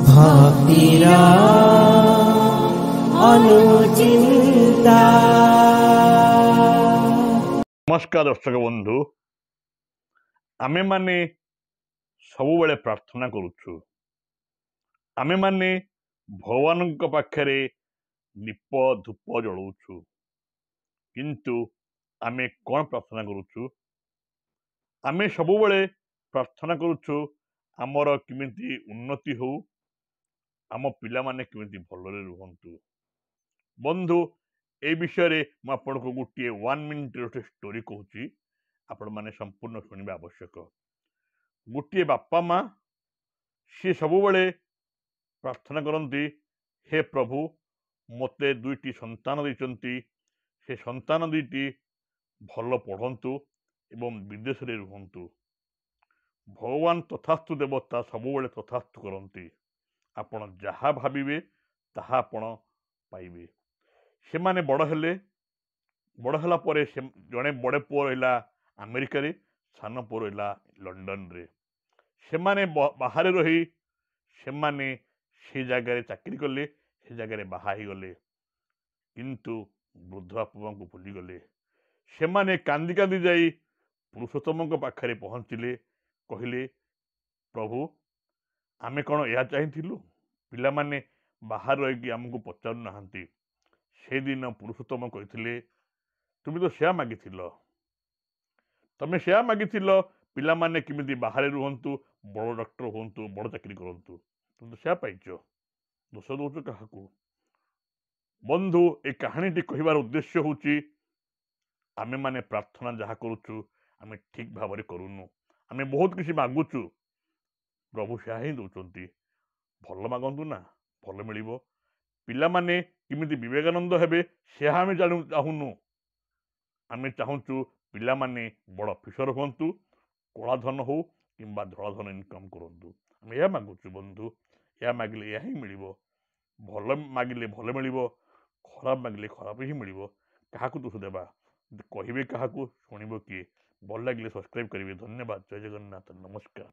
भक्तिर अनुचिंता। नमस्कार दर्शक बंधु, आमे माने सबुबले प्रार्थना करुछु। आमे माने भगवान पाखरे दीप धूप जलाऊछु, किंतु आमे कौन प्रार्थना करुछु? आमे सबुबले प्रार्थना करुछु आमर किमिति उन्नति हो, आम पिला माने किमिति भलरे रुहंतु। बंधु, ए विषय में आपको गोटे 1 मिनिट गोटे स्टोरी कहूँ, आपण माने संपूर्ण शुणा आवश्यक। गोटे बापा माँ सी सबुबले प्रार्थना करती, हे प्रभु मते दुईटी संतान देइचंती, से संतान दुईटी भल पढ़ंतु एवं विदेश रे रुहंतु। भगवान तथास्तु देवता सबुबले तथास्तु करती। आपण जहा भाविबे ताहा आपण पाइबे। से माने बड़ हेले, बड़ होला परे से जड़े बड़े पुओ रहा अमेरिका रे, सान पुओ रहा लंडन रे। से माने बाहर रही से माने से जगह चाकरी कले, से जगह बाहा ही गले, किंतु वृद्ध बापा को भूली गले। से माने कांदी कांदी जाई पुरुषोत्तम पाखरे पहुंचले, कहले प्रभु आमे कौन यह चाहिथिलु, पिला माने बाहर रही आमको पचारू नाहांती। से दिन पुरुषोत्तम कहते तुम तो सेया मागिथिल, तमें सेया मागिथिल पिला माने किमिति बाहर रुहंतु, बड़ डॉक्टर होंतु, बड़ चाकरी करंतु, तुम तो सेया पाइच, दोष दौच काहाकू? बंधु, ए कहानी कहबार उद्देश्य होची आमे माने प्रार्थना जहा करुचु आमे ठीक भाव में करूनु। आमे बहुत किसी मागुचु, प्रभु सेया ही दौचंती। भल मागंतु ना, भल मिलिबो। पिला माने किमिति विवेकानंद हेबे सेहा आमे चाहुनु। आमे चाहूचु पिला माने बड़ अफिसर हुंतु, कला धन हो किंबा धला धन इनकम करंतु। आमे यह मागुचु बंधु, यह मागिले यह ही मिलिबो। भल मागिले भल मिलिबो, खराब मागिले खराब ही मिलिबो। काहाकू दोष देबा? कहबे काहाकू, शुणिबो किए? भल लागिले सब्सक्राइब करिवे। धन्यवाद। जय जगन्नाथ। नमस्कार।